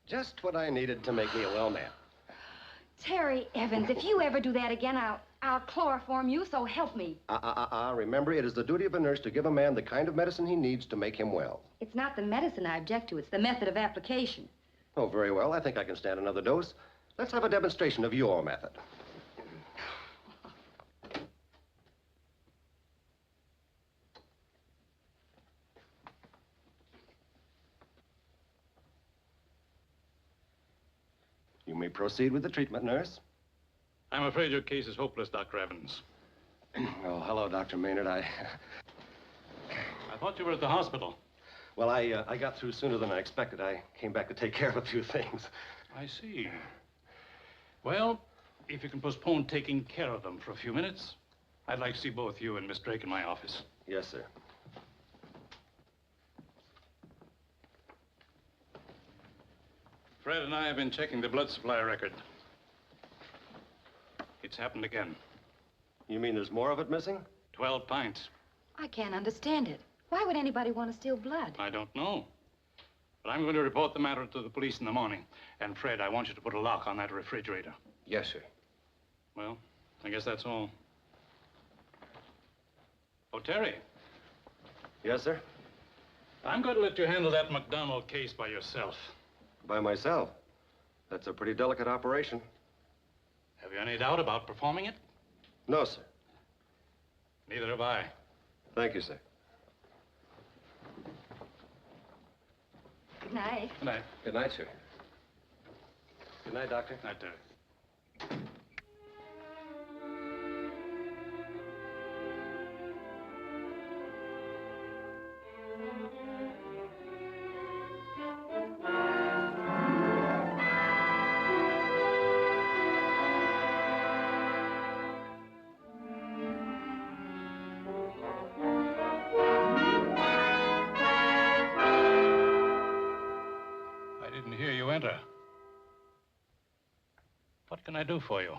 Just what I needed to make me a well man. Terry Evans, if you ever do that again, I'll chloroform you, so help me. Remember, it is the duty of a nurse to give a man the kind of medicine he needs to make him well. It's not the medicine I object to, it's the method of application. Oh, very well. I think I can stand another dose. Let's have a demonstration of your method. You may proceed with the treatment, nurse. I'm afraid your case is hopeless, Dr. Evans. Oh, hello, Dr. Maynard. I thought you were at the hospital. Well, I got through sooner than I expected. I came back to take care of a few things. I see. Well, if you can postpone taking care of them for a few minutes, I'd like to see both you and Miss Drake in my office. Yes, sir. Fred and I have been checking the blood supply record. It's happened again. You mean there's more of it missing? 12 pints. I can't understand it. Why would anybody want to steal blood? I don't know. But I'm going to report the matter to the police in the morning. And Fred, I want you to put a lock on that refrigerator. Yes, sir. Well, I guess that's all. Oh, Terry. Yes, sir? I'm going to let you handle that McDonald case by yourself. By myself? That's a pretty delicate operation. Have you any doubt about performing it? No, sir. Neither have I. Thank you, sir. Good night. Good night. Good night, sir. Good night, Doctor. Good night, Terry. What can I do for you?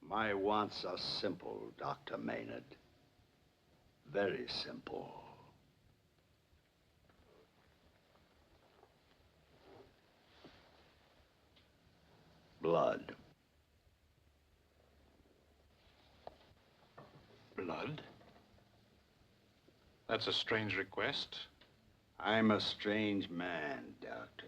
My wants are simple, Dr. Maynard. Very simple. Blood. Blood? That's a strange request. I'm a strange man, Doctor.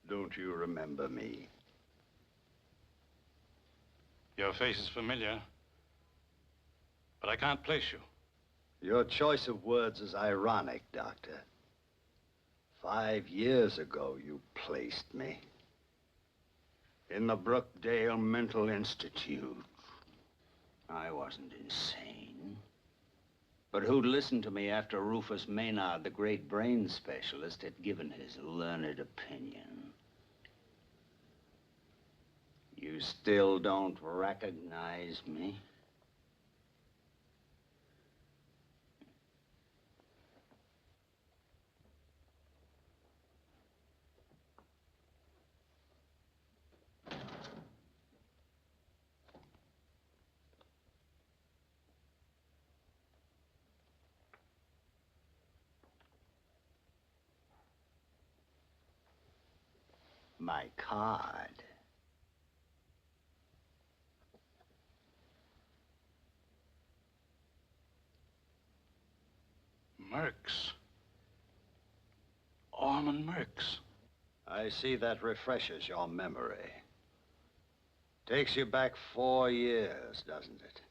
Don't you remember me? Your face is familiar, but I can't place you. Your choice of words is ironic, Doctor. 5 years ago, you placed me in the Brookdale Mental Institute. I wasn't insane. But who'd listen to me after Rufus Maynard, the great brain specialist, had given his learned opinion? You still don't recognize me? My card. Murks. Ormand Murks. I see that refreshes your memory. Takes you back 4 years, doesn't it?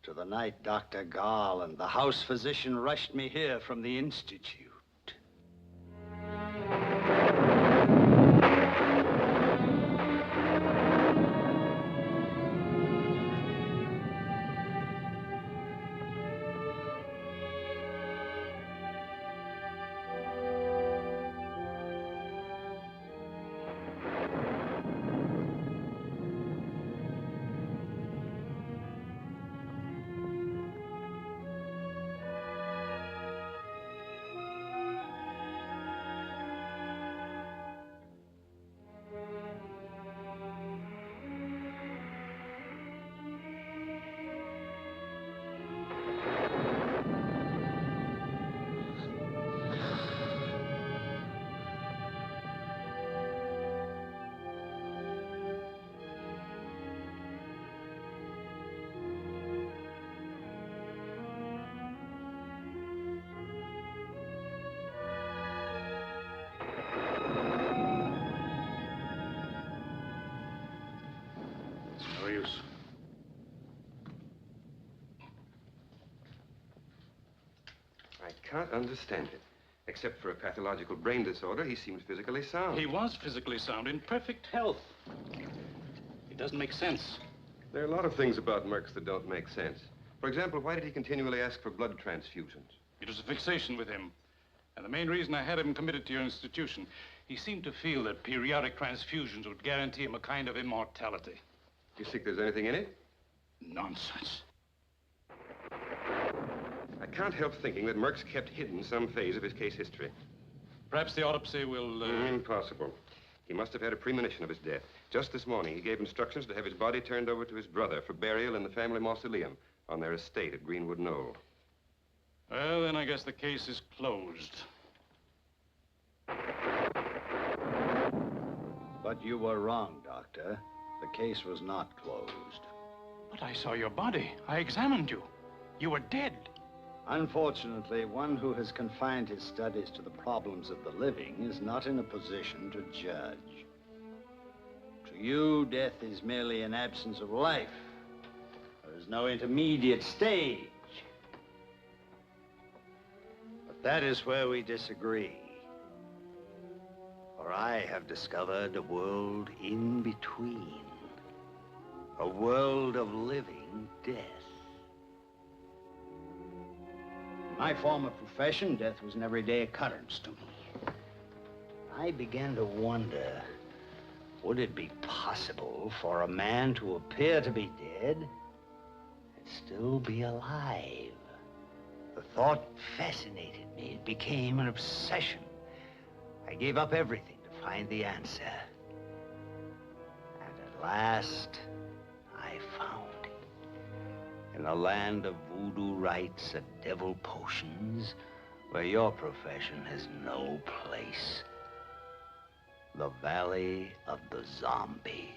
To the night Dr. Garland, the house physician, rushed me here from the Institute. can't understand it. Except for a pathological brain disorder, he seems physically sound. He was physically sound, in perfect health. It doesn't make sense. There are a lot of things about Murks that don't make sense. For example, why did he continually ask for blood transfusions? It was a fixation with him. And the main reason I had him committed to your institution, he seemed to feel that periodic transfusions would guarantee him a kind of immortality. You think there's anything in it? Nonsense. I can't help thinking that Murks kept hidden some phase of his case history. Perhaps the autopsy will... Impossible. He must have had a premonition of his death. Just this morning, he gave instructions to have his body turned over to his brother for burial in the family mausoleum on their estate at Greenwood Knoll. Well, then I guess the case is closed. But you were wrong, Doctor. The case was not closed. But I saw your body. I examined you. You were dead. Unfortunately, one who has confined his studies to the problems of the living is not in a position to judge. To you, death is merely an absence of life. There is no intermediate stage. But that is where we disagree. For I have discovered a world in between. A world of living death. In my former profession, death was an everyday occurrence to me. I began to wonder, would it be possible for a man to appear to be dead and still be alive? The thought fascinated me. It became an obsession. I gave up everything to find the answer. And at last, I found it. In a land of voodoo rites and devil potions, where your profession has no place. The Valley of the Zombies.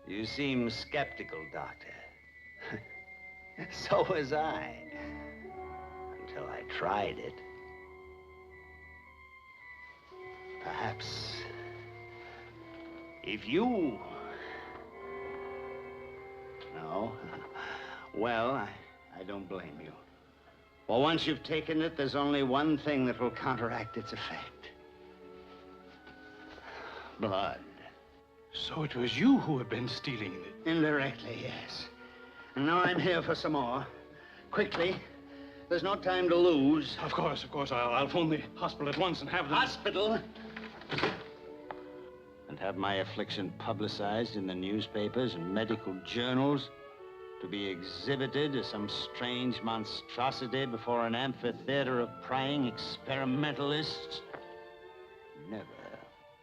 You seem skeptical, Doctor. So was I. Until I tried it. Perhaps if you... No? Well, I don't blame you. For once you've taken it, there's only one thing that will counteract its effect. Blood. So it was you who had been stealing it? Indirectly, yes. And now I'm here for some more. Quickly. There's no time to lose. Of course. I'll phone the hospital at once and have them... Hospital? And have my affliction publicized in the newspapers and medical journals to be exhibited as some strange monstrosity before an amphitheater of prying experimentalists? Never.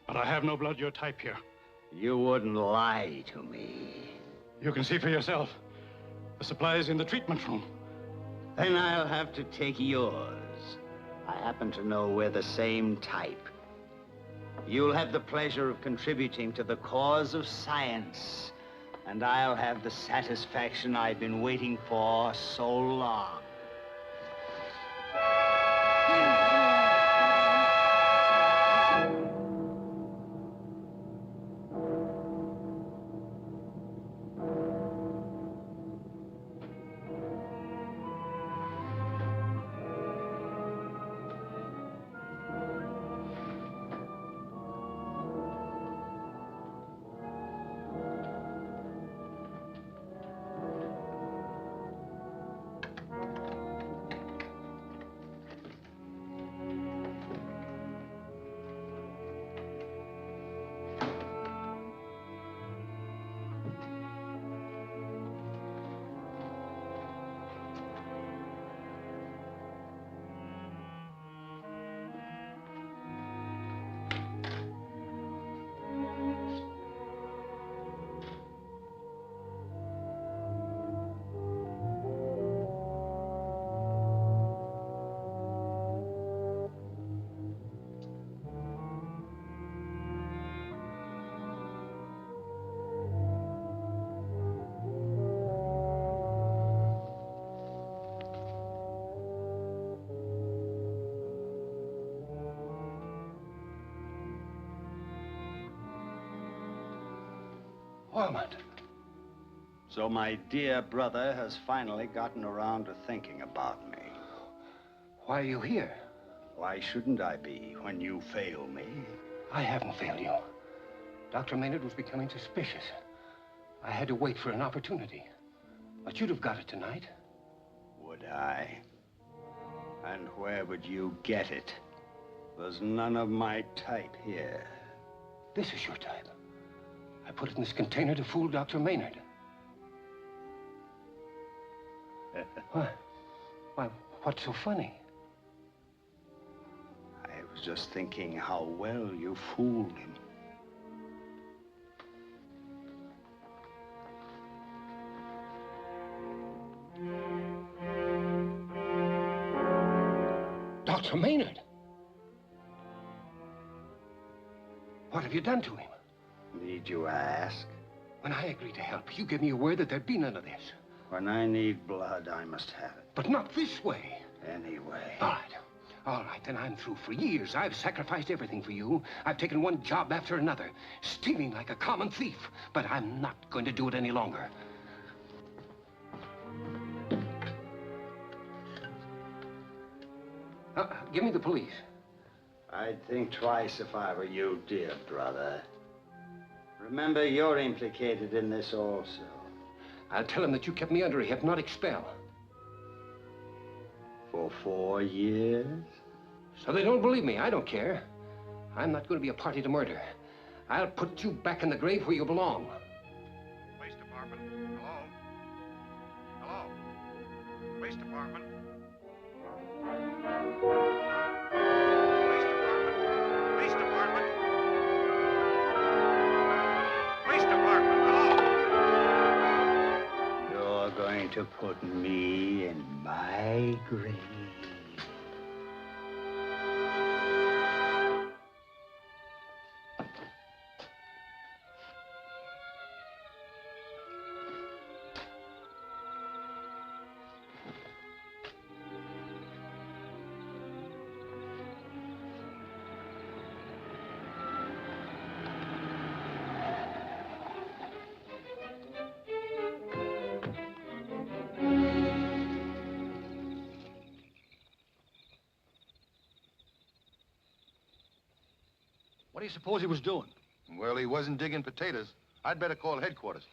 But I have no blood your type here. You wouldn't lie to me. You can see for yourself. The supply is in the treatment room. Then I'll have to take yours. I happen to know we're the same type. You'll have the pleasure of contributing to the cause of science, and I'll have the satisfaction I've been waiting for so long. Ormand. So my dear brother has finally gotten around to thinking about me. Why are you here? Why shouldn't I be when you fail me? I haven't failed you. Dr. Maynard was becoming suspicious. I had to wait for an opportunity. But you'd have got it tonight. Would I? And where would you get it? There's none of my type here. This is your type. I put it in this container to fool Dr. Maynard. Why, what's so funny? I was just thinking how well you fooled him. Dr. Maynard! What have you done to him? Need you ask? When I agreed to help, you gave me a word that there'd be none of this. When I need blood, I must have it. But not this way. Anyway. All right. All right, then I'm through. For years, I've sacrificed everything for you. I've taken one job after another, stealing like a common thief. But I'm not going to do it any longer. Give me the police. I'd think twice if I were you, dear brother. Remember, you're implicated in this also. I'll tell him that you kept me under a hypnotic spell. For 4 years? So they don't believe me. I don't care. I'm not going to be a party to murder. I'll put you back in the grave where you belong. Police department. Hello? Hello? Police department. Police department. Police department. Police department. Hello? You're going to put me in my grave. What do you suppose he was doing? Well, he wasn't digging potatoes. I'd better call headquarters.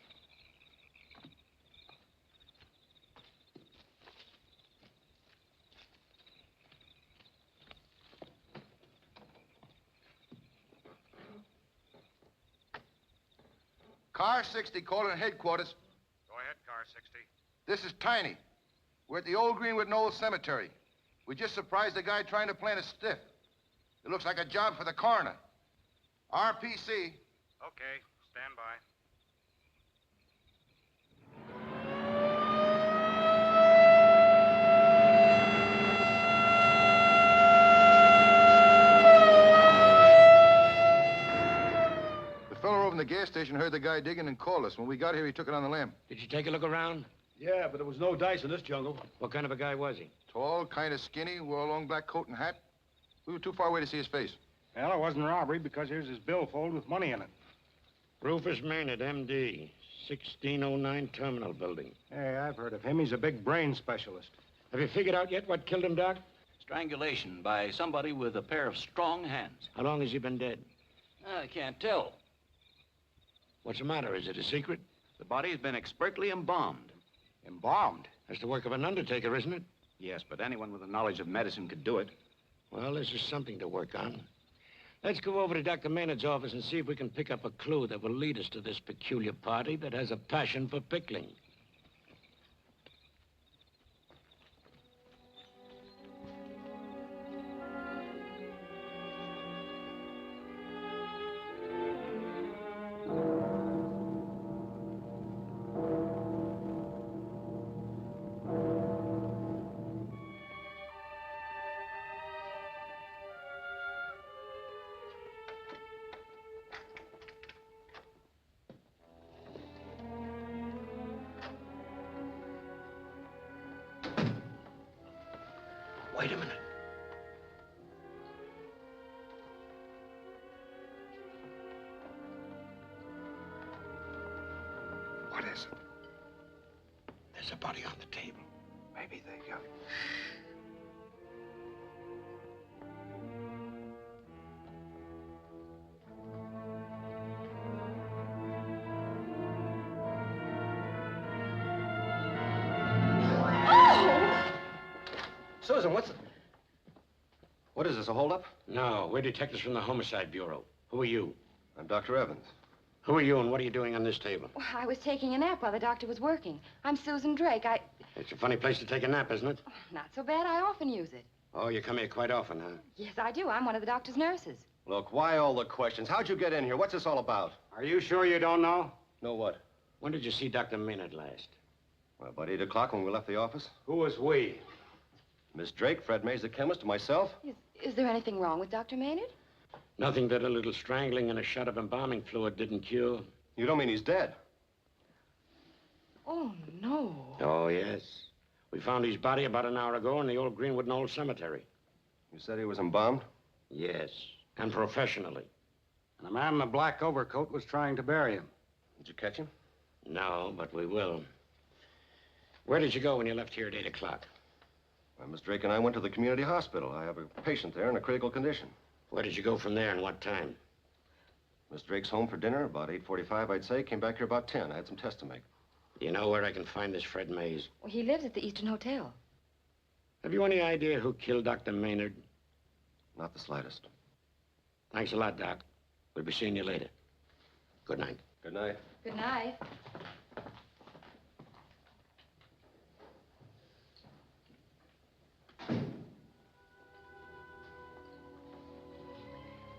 Car 60 calling headquarters. Go ahead, car 60. This is Tiny. We're at the old Greenwood Knolls Cemetery. We just surprised a guy trying to plant a stiff. It looks like a job for the coroner. RPC. Okay, stand by. The fellow over in the gas station heard the guy digging and called us. When we got here, he took it on the lam. Did you take a look around? Yeah, but there was no dice in this jungle. What kind of a guy was he? Tall, kind of skinny, wore a long black coat and hat. We were too far away to see his face. Well, it wasn't robbery because here's his billfold with money in it. Rufus Maynard, M.D., 1609 Terminal Building. Hey, I've heard of him. He's a big brain specialist. Have you figured out yet what killed him, Doc? Strangulation by somebody with a pair of strong hands. How long has he been dead? I can't tell. What's the matter? Is it a secret? The body has been expertly embalmed. Embalmed? That's the work of an undertaker, isn't it? Yes, but anyone with a knowledge of medicine could do it. Well, this is something to work on. Let's go over to Dr. Maynard's office and see if we can pick up a clue that will lead us to this peculiar party that has a passion for pickling. Wait a minute. What is it? There's a body on the table. Maybe they got... Susan, what is this, a holdup? No, we're detectives from the Homicide Bureau. Who are you? I'm Dr. Evans. Who are you and what are you doing on this table? Well, I was taking a nap while the doctor was working. I'm Susan Drake. It's a funny place to take a nap, isn't it? Not so bad. I often use it. Oh, you come here quite often, huh? Yes, I do. I'm one of the doctor's nurses. Look, why all the questions? How'd you get in here? What's this all about? Are you sure you don't know? Know what? When did you see Dr. Maynard last? Well, about 8 o'clock when we left the office. Who was we? Miss Drake, Fred Mays, the chemist, and myself. Is there anything wrong with Dr. Maynard? Nothing that a little strangling and a shot of embalming fluid didn't cure. You don't mean he's dead? Oh, no. Oh, yes. We found his body about an hour ago in the old Greenwood Knoll Cemetery. You said he was embalmed? Yes, and professionally. And the man in the black overcoat was trying to bury him. Did you catch him? No, but we will. Where did you go when you left here at 8 o'clock? Well, Miss Drake and I went to the community hospital. I have a patient there in a critical condition. Where did you go from there and what time? Miss Drake's home for dinner about 8:45, I'd say. Came back here about 10. I had some tests to make. Do you know where I can find this Fred Mays? Well, he lives at the Eastern Hotel. Have you any idea who killed Dr. Maynard? Not the slightest. Thanks a lot, Doc. We'll be seeing you later. Good night. Good night. Good night.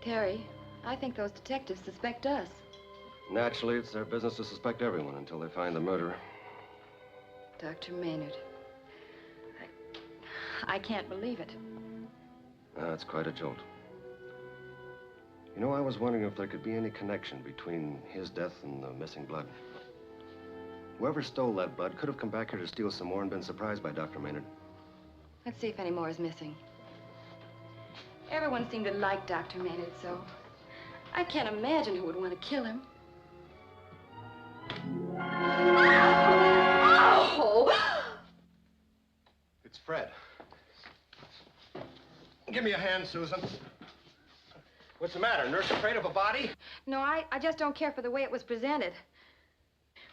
Terry, I think those detectives suspect us. Naturally, it's their business to suspect everyone until they find the murderer. Dr. Maynard. I can't believe it. That's quite a jolt. You know, I was wondering if there could be any connection between his death and the missing blood. Whoever stole that blood could have come back here to steal some more and been surprised by Dr. Maynard. Let's see if any more is missing. Everyone seemed to like Dr. Maynard, so I can't imagine who would want to kill him. Oh! It's Fred. Give me a hand, Susan. What's the matter? Nurse afraid of a body? No, I just don't care for the way it was presented.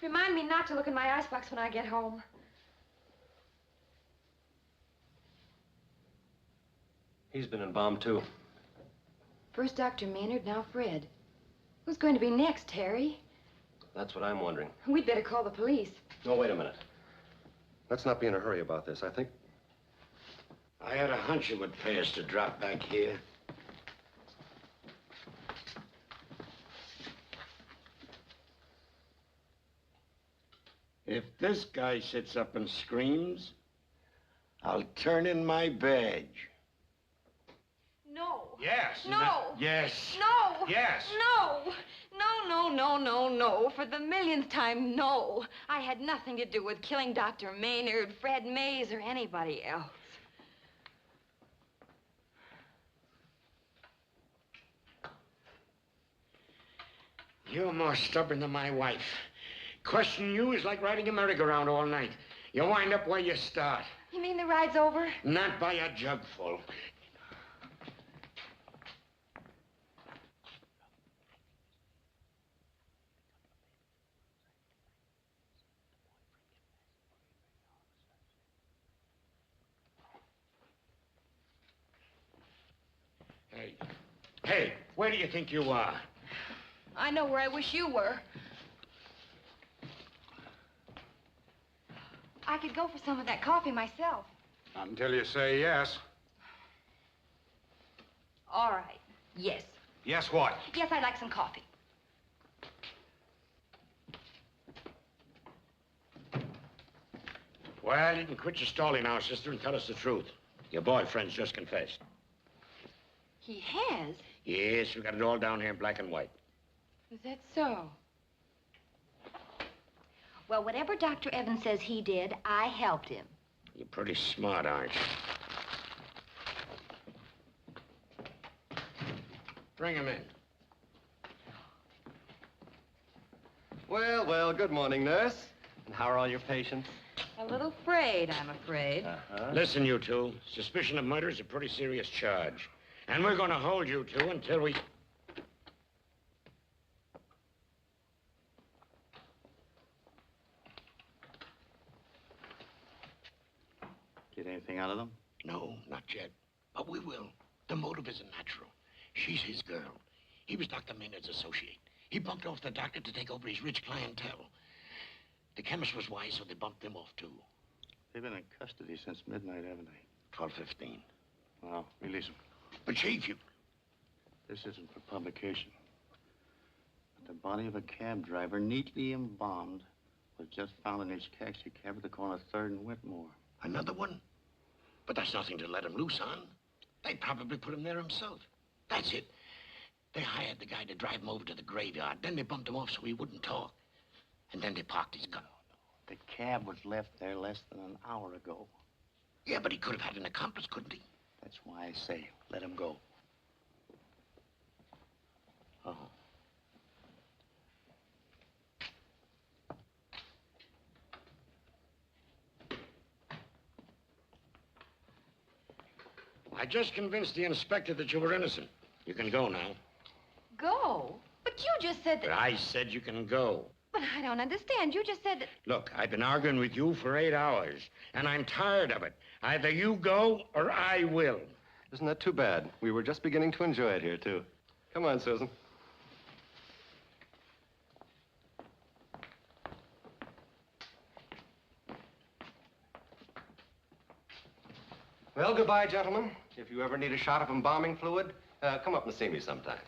Remind me not to look in my icebox when I get home. He's been embalmed, too. First Dr. Maynard, now Fred. Who's going to be next, Terry? That's what I'm wondering. We'd better call the police. No, wait a minute. Let's not be in a hurry about this. I had a hunch it would pay us to drop back here. If this guy sits up and screams, I'll turn in my badge. No. Yes. No. Yes. No. Yes. No. No. For the millionth time, no. I had nothing to do with killing Dr. Maynard, Fred Mays, or anybody else. You're more stubborn than my wife. Questioning you is like riding a merry-go-round all night. You wind up where you start. You mean the ride's over? Not by a jugful. Hey, where do you think you are? I know where I wish you were. I could go for some of that coffee myself. Not until you say yes. All right. Yes. Yes, what? Yes, I'd like some coffee. Well, you can quit your stalling now, sister, and tell us the truth. Your boyfriend's just confessed. He has? Yes, we got it all down here in black and white. Is that so? Well, whatever Dr. Evans says he did, I helped him. You're pretty smart, aren't you? Bring him in. Well, good morning, nurse. And how are all your patients? A little frayed, I'm afraid. Listen, you two. Suspicion of murder is a pretty serious charge. And we're going to hold you two until we... Get anything out of them? No, not yet. But we will. The motive isn't natural. She's his girl. He was Dr. Maynard's associate. He bumped off the doctor to take over his rich clientele. The chemist was wise, so they bumped him off, too. They've been in custody since midnight, haven't they? 12:15. Well, release them. But, Chief, you... This isn't for publication. But the body of a cab driver, neatly embalmed, was just found in his taxi cab at the corner of 3rd and Whitmore. Another one? But that's nothing to let him loose on. They probably put him there himself. That's it. They hired the guy to drive him over to the graveyard. Then they bumped him off so he wouldn't talk. And then they parked his gun. The cab was left there less than an hour ago. Yeah, but he could have had an accomplice, couldn't he? That's why I say, let him go. Oh. I just convinced the inspector that you were innocent. You can go now. Go? But you just said that... But I said you can go. But I don't understand. You just said that... Look, I've been arguing with you for 8 hours, and I'm tired of it. Either you go or I will. Isn't that too bad? We were just beginning to enjoy it here, too. Come on, Susan. Well, goodbye, gentlemen. If you ever need a shot of embalming fluid, come up and see me sometime.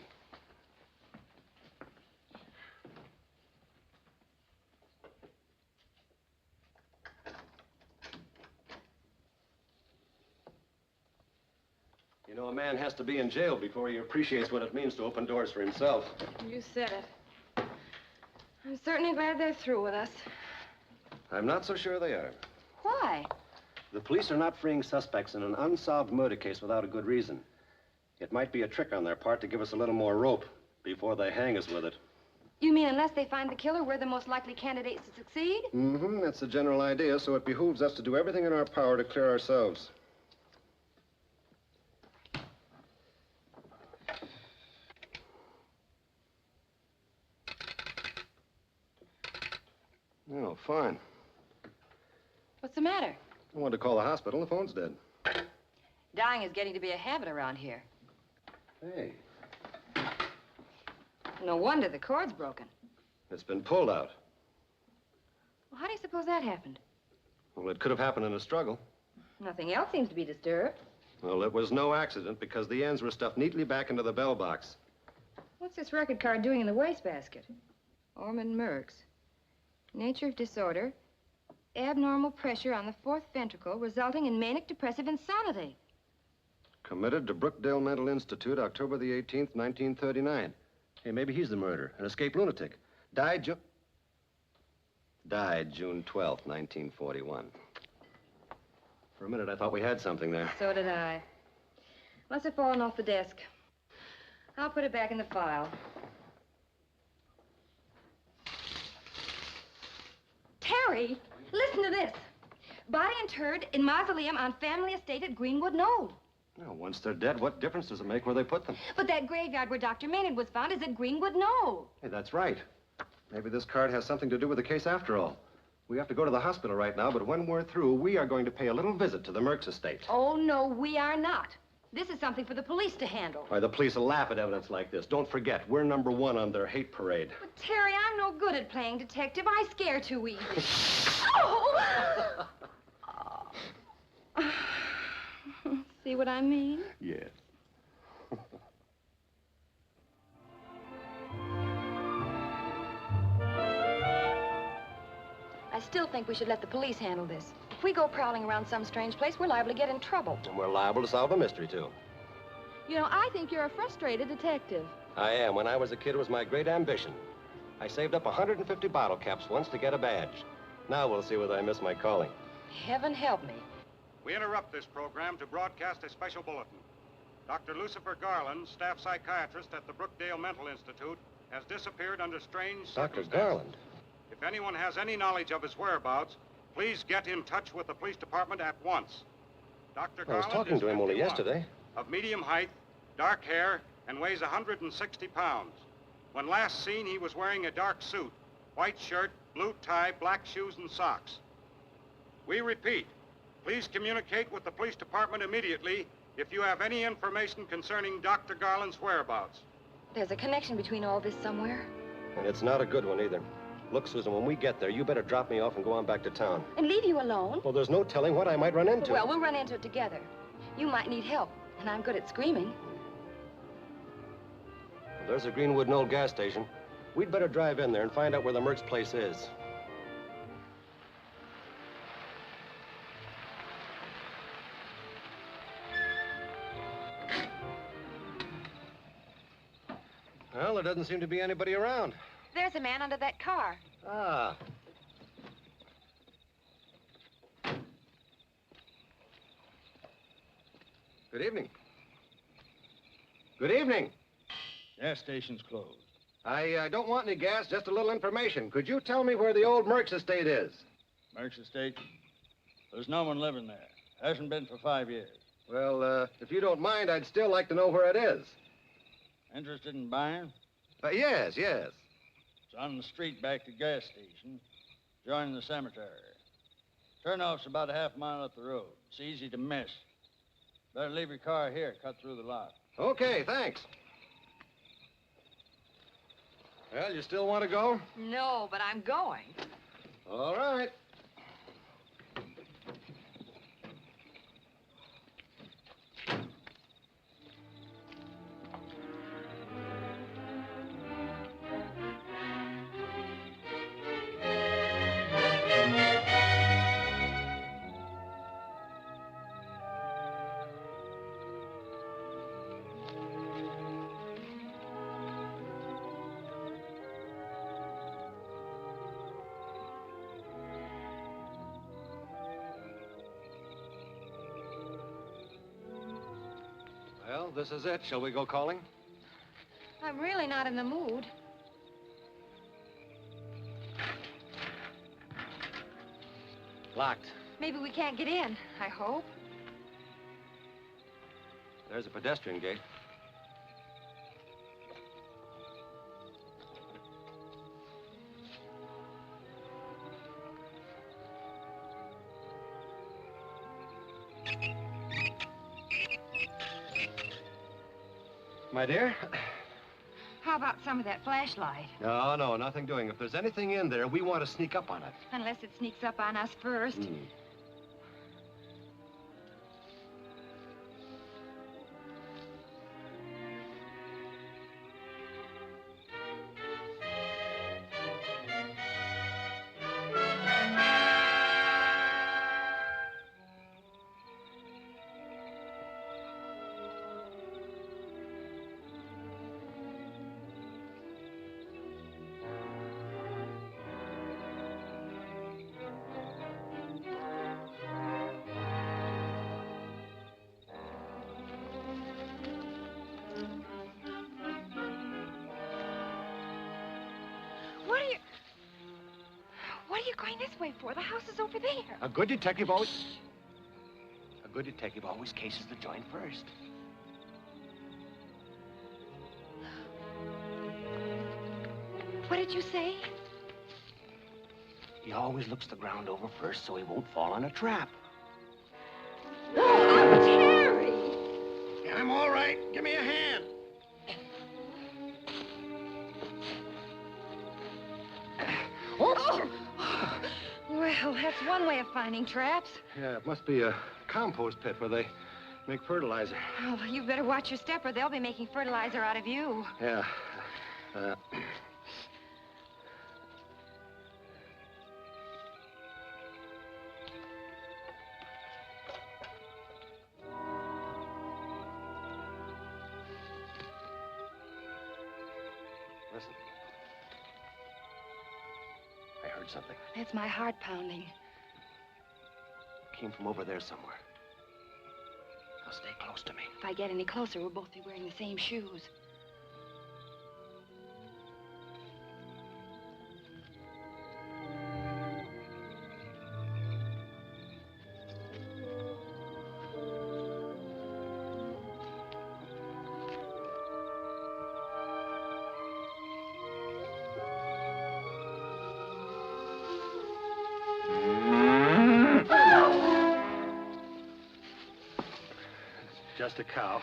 You know, a man has to be in jail before he appreciates what it means to open doors for himself. You said it. I'm certainly glad they're through with us. I'm not so sure they are. Why? The police are not freeing suspects in an unsolved murder case without a good reason. It might be a trick on their part to give us a little more rope before they hang us with it. You mean unless they find the killer, we're the most likely candidates to succeed? Mm-hmm. That's the general idea, so it behooves us to do everything in our power to clear ourselves. Oh, fine. What's the matter? I wanted to call the hospital. The phone's dead. Dying is getting to be a habit around here. Hey. No wonder the cord's broken. It's been pulled out. Well, how do you suppose that happened? Well, it could have happened in a struggle. Nothing else seems to be disturbed. Well, it was no accident because the ends were stuffed neatly back into the bell box. What's this record card doing in the wastebasket? Ormand Murks. Nature of disorder. Abnormal pressure on the 4th ventricle resulting in manic depressive insanity. Committed to Brookdale Mental Institute, October the 18th, 1939. Hey, maybe he's the murderer, an escaped lunatic. Died June 12th, 1941. For a minute, I thought we had something there. So did I. Must have fallen off the desk. I'll put it back in the file. Terry, listen to this. Body interred in mausoleum on family estate at Greenwood Knoll. Well, once they're dead, what difference does it make where they put them? But that graveyard where Dr. Maynard was found is at Greenwood Knoll. Hey, that's right. Maybe this card has something to do with the case after all. We have to go to the hospital right now, but when we're through, we are going to pay a little visit to the Murks estate. Oh, no, we are not. This is something for the police to handle. Why, the police will laugh at evidence like this. Don't forget, we're #1 on their hate parade. But, Terry, I'm no good at playing detective. I scare too easy. Oh! See what I mean? Yes. I still think we should let the police handle this. If we go prowling around some strange place, we're liable to get in trouble. And we're liable to solve a mystery, too. You know, I think you're a frustrated detective. I am. When I was a kid, it was my great ambition. I saved up 150 bottle caps once to get a badge. Now we'll see whether I miss my calling. Heaven help me. We interrupt this program to broadcast a special bulletin. Dr. Lucifer Garland, staff psychiatrist at the Brookdale Mental Institute, has disappeared under strange circumstances. Dr. Garland? If anyone has any knowledge of his whereabouts, please get in touch with the police department at once. Dr. Garland I was talking to him only yesterday. Of medium height, dark hair, and weighs 160 pounds. When last seen, he was wearing a dark suit, white shirt, blue tie, black shoes, and socks. We repeat, Please communicate with the police department immediately if you have any information concerning Dr. Garland's whereabouts. There's a connection between all this somewhere. And it's not a good one either. Look, Susan, when we get there, you better drop me off and go on back to town. And leave you alone? Well, there's no telling what I might run into. Well, we'll run into it together. You might need help, and I'm good at screaming. Well, there's a Greenwood Knoll gas station. We'd better drive in there and find out where the Murks place is. Well, there doesn't seem to be anybody around. There's a man under that car. Ah. Good evening. Good evening. Gas station's closed. I don't want any gas, just a little information. Could you tell me where the old Murks estate is? Murks estate? There's no one living there. Hasn't been for 5 years. Well, if you don't mind, I'd still like to know where it is. Interested in buying? Yes, yes. It's on the street back to the gas station, joining the cemetery. Turnoff's about a half mile up the road. It's easy to miss. Better leave your car here, cut through the lot. Okay, thanks. Well, you still want to go? No, but I'm going. All right. Well, this is it. Shall we go calling? I'm really not in the mood. Locked. Maybe we can't get in, I hope. There's a pedestrian gate. My dear? How about some of that flashlight? No, nothing doing. If there's anything in there, we want to sneak up on it. Unless it sneaks up on us first. What are you going this way for? The house is over there. A good detective always cases the joint first. What did you say? He always looks the ground over first so he won't fall on a trap. Oh, Terry! Yeah, I'm all right. Give me a hand. Oh! Well, that's one way of finding traps. Yeah, it must be a compost pit where they make fertilizer. Oh, you better watch your step or they'll be making fertilizer out of you. Yeah. Listen. I heard something. That's my heart pounding. It came from over there somewhere. Now stay close to me. If I get any closer, we'll both be wearing the same shoes. just a cow.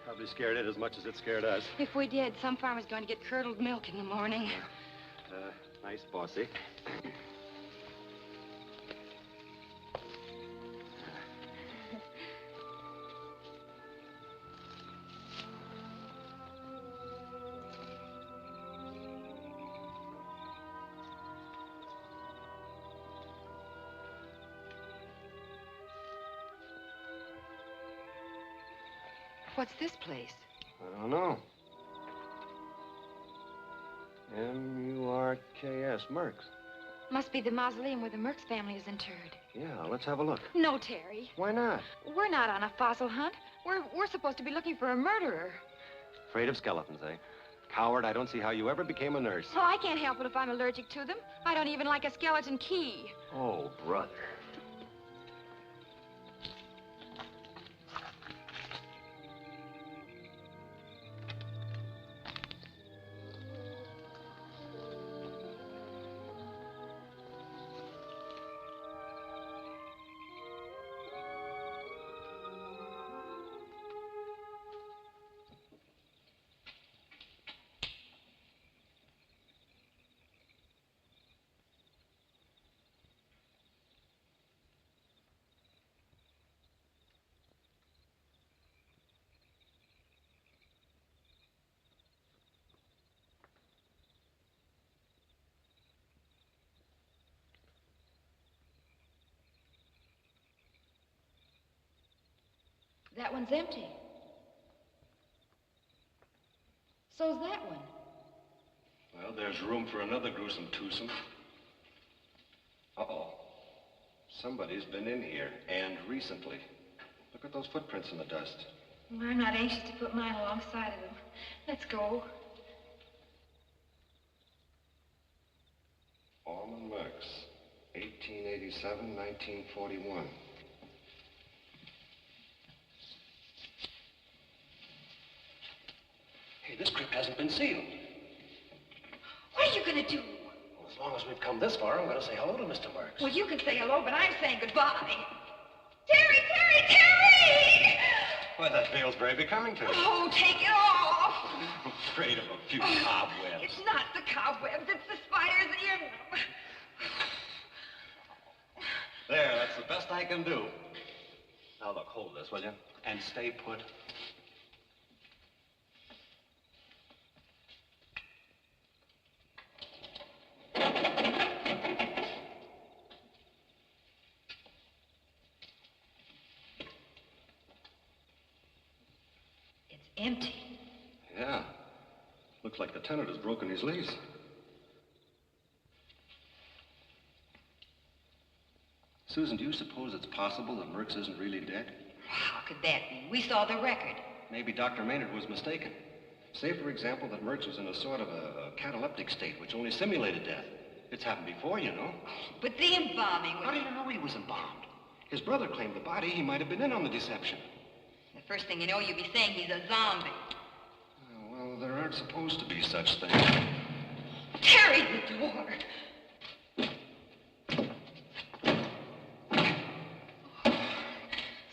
Probably scared it as much as it scared us. If we did, some farmer's going to get curdled milk in the morning. Nice bossy. What's this place? I don't know. M-U-R-K-S, Murks. Must be the mausoleum where the Murks family is interred. Yeah, let's have a look. No, Terry. Why not? We're not on a fossil hunt. We're supposed to be looking for a murderer. Afraid of skeletons, eh? Coward, I don't see how you ever became a nurse. Oh, I can't help it if I'm allergic to them. I don't even like a skeleton key. Oh, brother. That one's empty. So's that one. Well, there's room for another gruesome twosome. Uh-oh. Somebody's been in here, and recently. Look at those footprints in the dust. Well, I'm not anxious to put mine alongside of them. Let's go. Ormand Murks, 1887, 1941. Hey, this crypt hasn't been sealed. What are you going to do? Well, as long as we've come this far, I'm going to say hello to Mr. Murks. Well, you can say hello, but I'm saying goodbye. Terry, Terry, Terry! Why, that veil's very becoming to you. Oh, take it off. I'm afraid of a few cobwebs. It's not the cobwebs, it's the spiders in them. There, that's the best I can do. Now, look, hold this, will you? And stay put. Empty. Yeah. Looks like the tenant has broken his lease. Susan, do you suppose it's possible that Murks isn't really dead? How could that be? We saw the record. Maybe Dr. Maynard was mistaken. Say, for example, that Murks was in a sort of a cataleptic state, which only simulated death. It's happened before, you know. But the embalming was... How do you know he was embalmed? His brother claimed the body. He might have been in on the deception. The first thing you know, you'll be saying he's a zombie. Well, there aren't supposed to be such things. Terry, the door.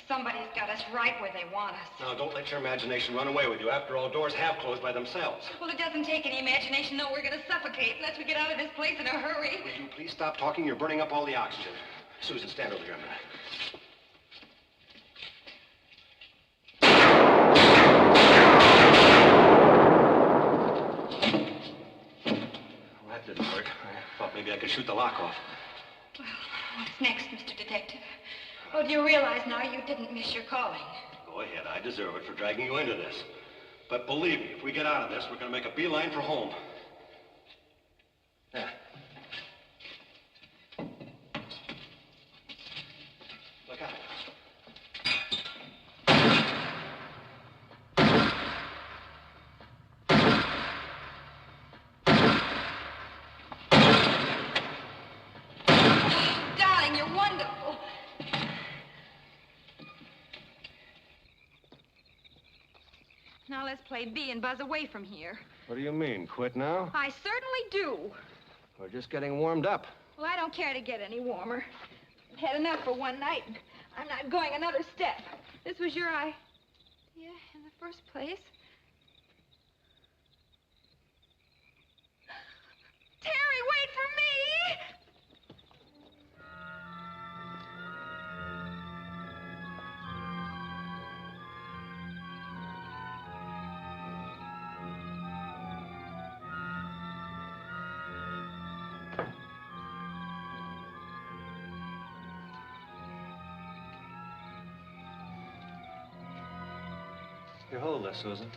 Somebody's got us right where they want us. Now, don't let your imagination run away with you. After all, doors have closed by themselves. Well, it doesn't take any imagination. No, we're going to suffocate unless we get out of this place in a hurry. Will you please stop talking? You're burning up all the oxygen. Susan, stand over here a minute. Well, that didn't work. I thought maybe I could shoot the lock off. Well, what's next, Mr. Detective? Oh, do you realize now you didn't miss your calling? Go ahead. I deserve it for dragging you into this. But believe me, if we get out of this, we're going to make a beeline for home. There. Look out. Darling, you're wonderful. Now let's play B and buzz away from here. What do you mean, quit now? I certainly do. We're just getting warmed up. Well, I don't care to get any warmer. I've had enough for one night. I'm not going another step. This was your you in the first place? Terry, wait for me! Here, hold this, Susan.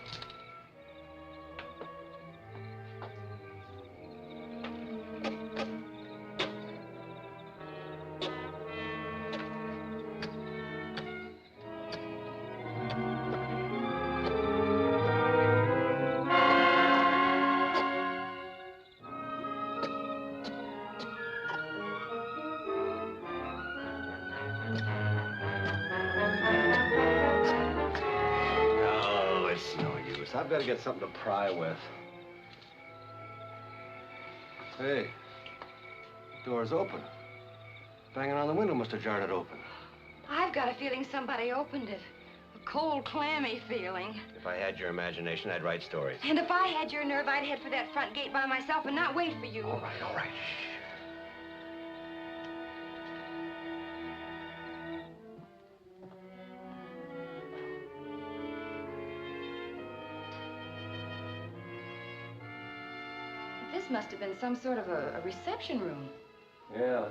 I've got to get something to pry with. Hey, the door's open. Banging on the window must have jarred it open. I've got a feeling somebody opened it. A cold, clammy feeling. If I had your imagination, I'd write stories. And if I had your nerve, I'd head for that front gate by myself and not wait for you. All right, all right. This must have been some sort of a reception room. Yeah.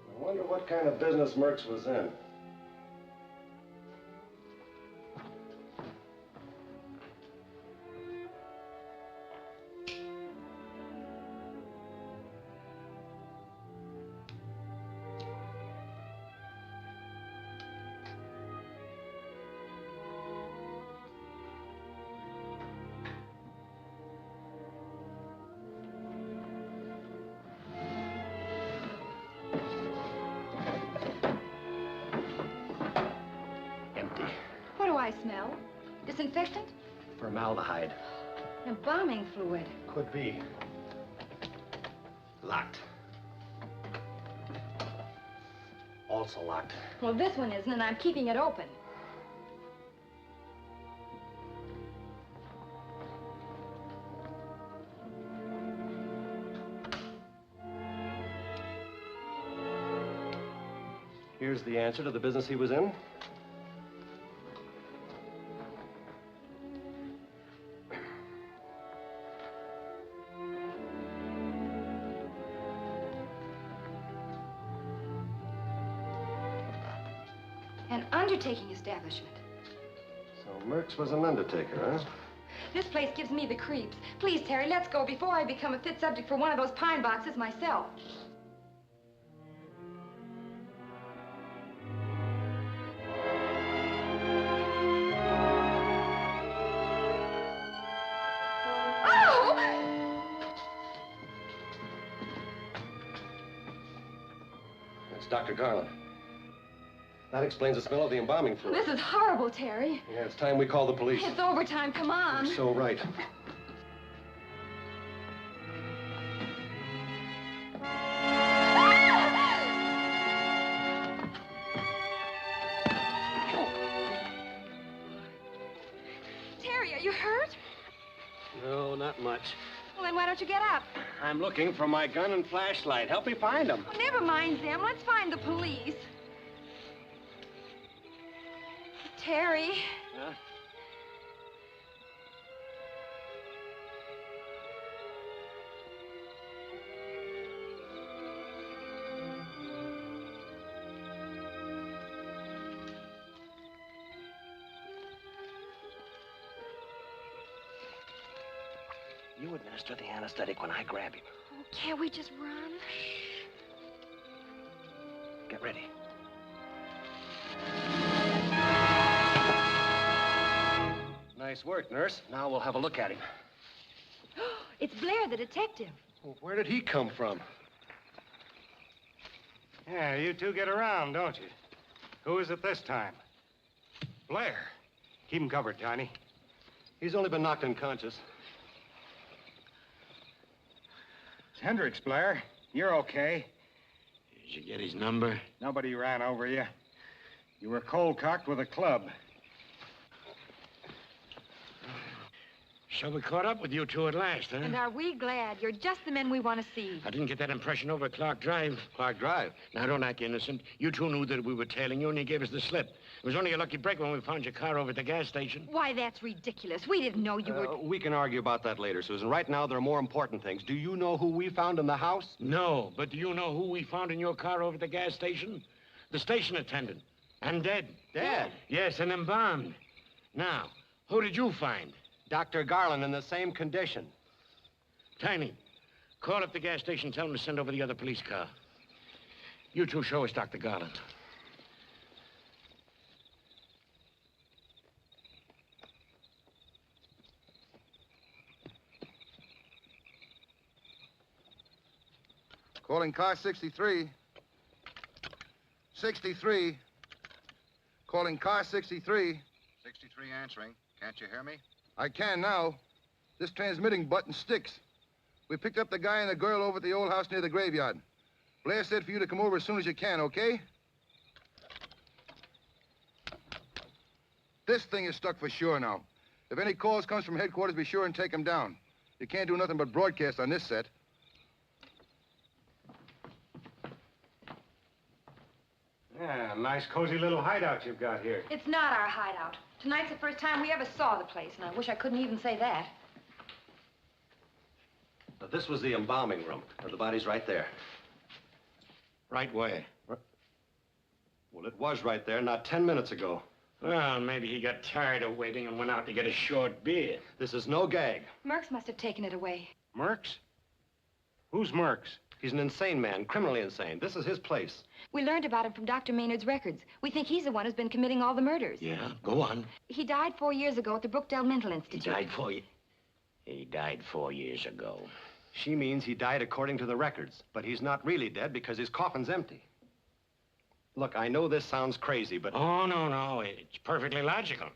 I wonder what kind of business Murks was in. I smell? Disinfectant? Formaldehyde. Embalming fluid. Could be. Locked. Also locked. Well, this one isn't, and I'm keeping it open. Here's the answer to the business he was in. An undertaking establishment. So Murks was an undertaker, huh? This place gives me the creeps. Please, Terry, let's go before I become a fit subject for one of those pine boxes myself. It's Dr. Garland. That explains the smell of the embalming fluid. This is horrible, Terry. Yeah, it's time we call the police. It's overtime. Come on. You're so right. Terry, are you hurt? No, not much. Well, then why don't you get up? I'm looking for my gun and flashlight. Help me find them. Well, never mind them. Let's find the police. Terry. Huh? You administer the anesthetic when I grab him. Oh, can't we just run? Get ready. Nice work, nurse. Now we'll have a look at him. It's Blair, the detective. Well, where did he come from? Yeah, you two get around, don't you? Who is it this time? Blair. Keep him covered, Tiny. He's only been knocked unconscious. It's Hendricks, Blair. You're okay. Did you get his number? Nobody ran over you. You were cold-cocked with a club. So we caught up with you two at last, huh? And are we glad? You're just the men we want to see. I didn't get that impression over at Clark Drive. Clark Drive? Now, don't act innocent. You two knew that we were tailing you, and you gave us the slip. It was only a lucky break when we found your car over at the gas station. Why, that's ridiculous. We didn't know you were... We can argue about that later, Susan. Right now, there are more important things. Do you know who we found in the house? No, but do you know who we found in your car over at the gas station? The station attendant. And dead. Dead? Yes, and embalmed. Now, who did you find? Dr. Garland in the same condition. Tiny, call up the gas station, tell them to send over the other police car. You two show us Dr. Garland. Calling car 63. 63. Calling car 63. 63 answering. Can't you hear me? I can now. This transmitting button sticks. We picked up the guy and the girl over at the old house near the graveyard. Blair said for you to come over as soon as you can, okay? This thing is stuck for sure now. If any calls comes from headquarters, be sure and take them down. You can't do nothing but broadcast on this set. Yeah, nice, cozy little hideout you've got here. It's not our hideout. Tonight's the first time we ever saw the place, and I wish I couldn't even say that. Now, this was the embalming room. The body's right there. Right where? Well, it was right there not 10 minutes ago. Well, maybe he got tired of waiting and went out to get a short beer. This is no gag. Murks must have taken it away. Murks? Who's Murks? He's an insane man, criminally insane. This is his place. We learned about him from Dr. Maynard's records. We think he's the one who's been committing all the murders. Yeah, go on. He died 4 years ago at the Brookdale Mental Institute. He died 4 years ago. She means he died according to the records, but he's not really dead because his coffin's empty. Look, I know this sounds crazy, but... Oh, no. It's perfectly logical.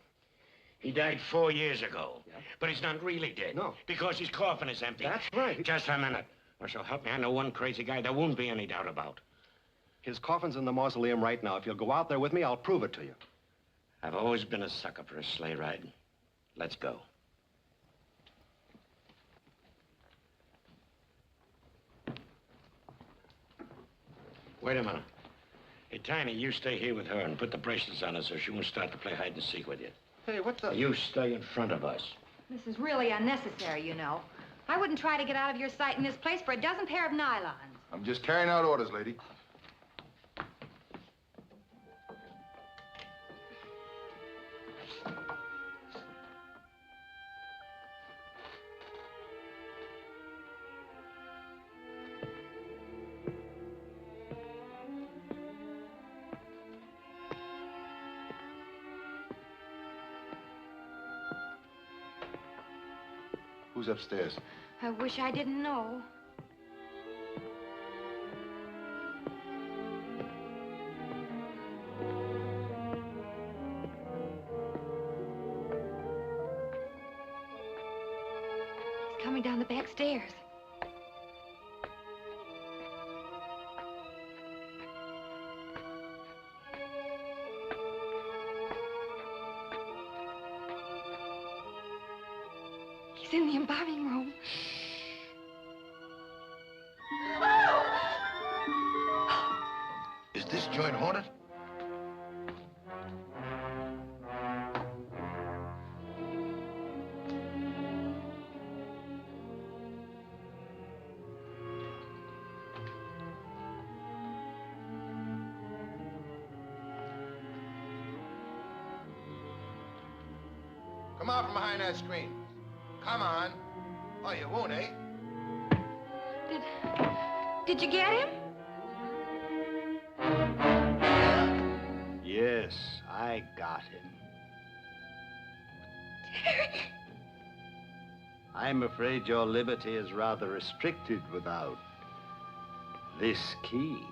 He died 4 years ago, but he's not really dead. No. Because his coffin is empty. That's right. Just a minute. Or so help me, I know one crazy guy there won't be any doubt about. His coffin's in the mausoleum right now. If you'll go out there with me, I'll prove it to you. I've always been a sucker for a sleigh ride. Let's go. Wait a minute. Hey, Tiny, you stay here with her and put the bracelets on her so she won't start to play hide and seek with you. Hey, what's up? You stay in front of us. This is really unnecessary, you know. I wouldn't try to get out of your sight in this place for a dozen pair of nylons. I'm just carrying out orders, lady. Who's upstairs? I wish I didn't know. He's coming down the back stairs. He's in the embalming room. Is this joint haunted? Come out from behind that screen. Come on. Oh, you won't, eh? Did you get him? Yes, I got him. I'm afraid your liberty is rather restricted without this key.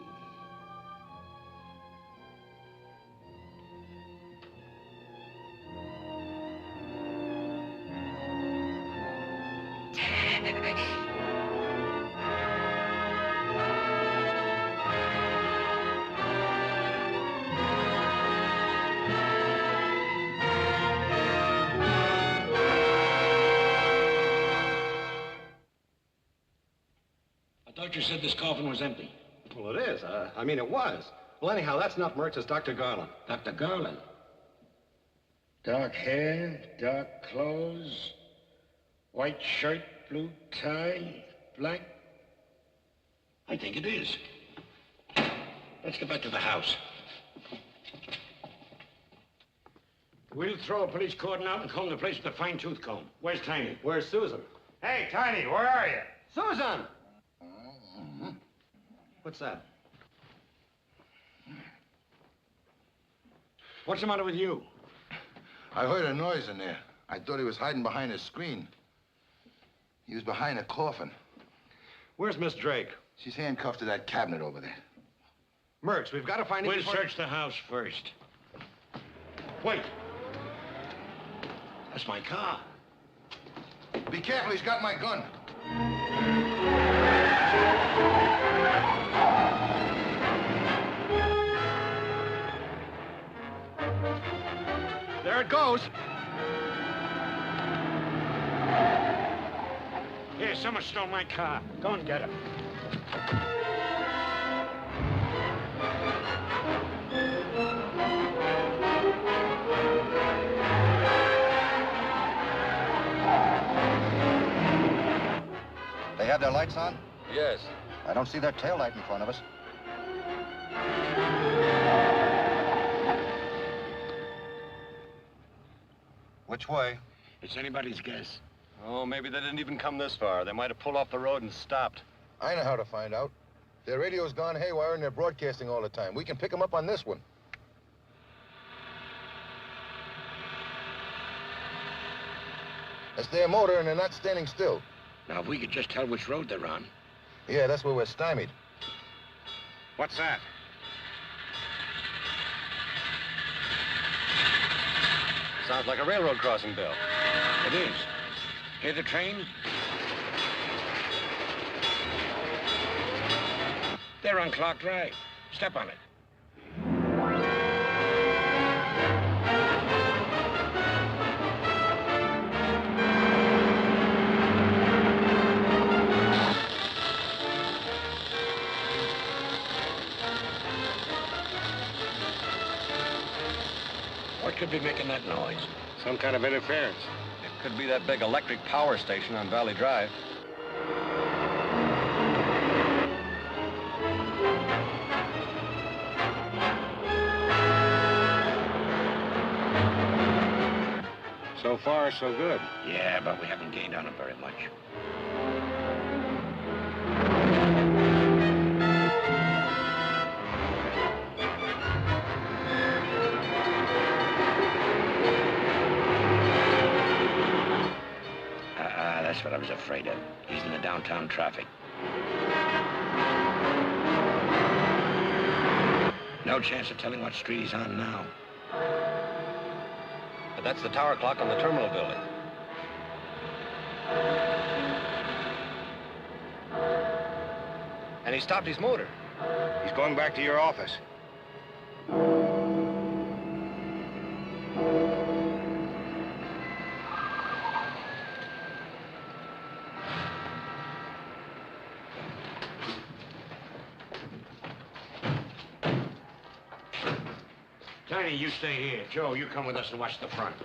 doctor said this coffin was empty. Well, it is. I mean, it was. Well, anyhow, that's not Murks, it's Dr. Garland. Dr. Garland? Dark hair, dark clothes, white shirt, blue tie, black. I think it is. Let's get back to the house. We'll throw a police cordon out and comb the place with a fine-tooth comb. Where's Tiny? Where's Susan? Hey, Tiny, where are you? Susan! What's that? What's the matter with you? I heard a noise in there. I thought he was hiding behind a screen. He was behind a coffin. Where's Miss Drake? She's handcuffed to that cabinet over there. Murks, we've got to find him We'll before... search the house first. Wait. That's my car. Be careful, he's got my gun. There it goes. Here, someone stole my car. Go and get him. They have their lights on? Yes. I don't see their tail light in front of us. Which way? It's anybody's guess. Oh, maybe they didn't even come this far. They might have pulled off the road and stopped. I know how to find out. Their radio's gone haywire and they're broadcasting all the time. We can pick them up on this one. That's their motor and they're not standing still. Now, if we could just tell which road they're on. Yeah, that's where we're stymied. What's that? Sounds like a railroad crossing, Bill. It is. Hear the train? They're on Clark Drive. Step on it. What could be making that noise? Some kind of interference. It could be that big electric power station on Valley Drive. So far, so good. Yeah, but we haven't gained on them very much. That's what I was afraid of. He's in the downtown traffic. No chance of telling what street he's on now. But that's the tower clock on the terminal building. And he stopped his motor. He's going back to your office. Tiny, you stay here. Joe, you come with us and watch the front.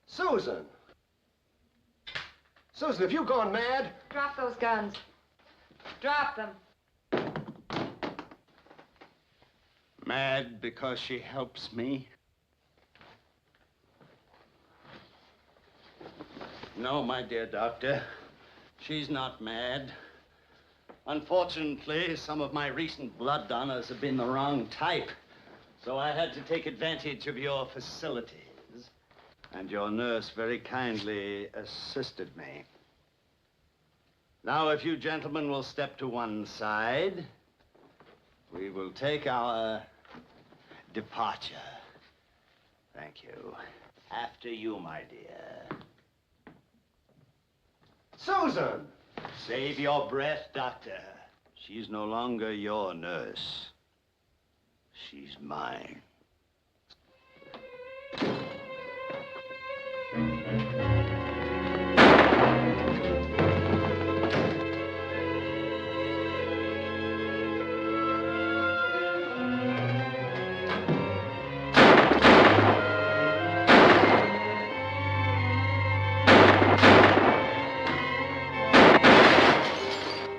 Susan! Susan, have you gone mad? Drop those guns. Drop them. Mad because she helps me? No, my dear doctor. She's not mad. Unfortunately, some of my recent blood donors have been the wrong type. So I had to take advantage of your facilities. And your nurse very kindly assisted me. Now, if you gentlemen will step to one side, we will take our departure. Thank you. After you, my dear. Susan! Save your breath, Doctor. She's no longer your nurse. She's mine.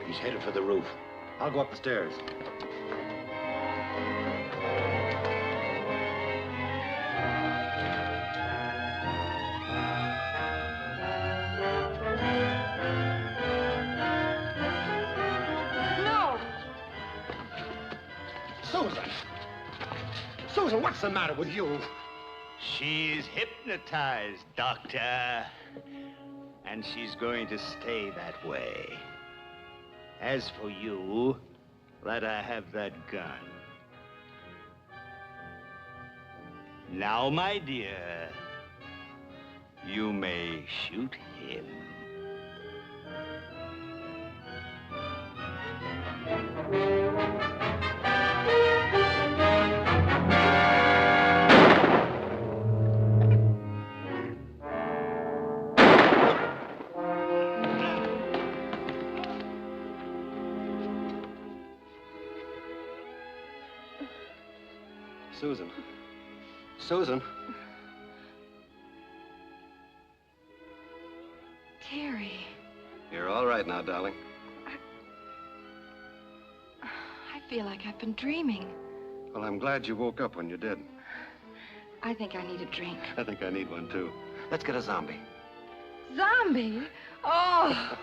He's headed for the roof. I'll go up the stairs. No! Susan! Susan, what's the matter with you? She's hypnotized, Doctor. And she's going to stay that way. As for you, let her have that gun. Now, my dear, you may shoot him. Susan. Susan. Terry. You're all right now, darling. I feel like I've been dreaming. Well, I'm glad you woke up when you did. I think I need a drink. I think I need one, too. Let's get a zombie. Zombie? Oh!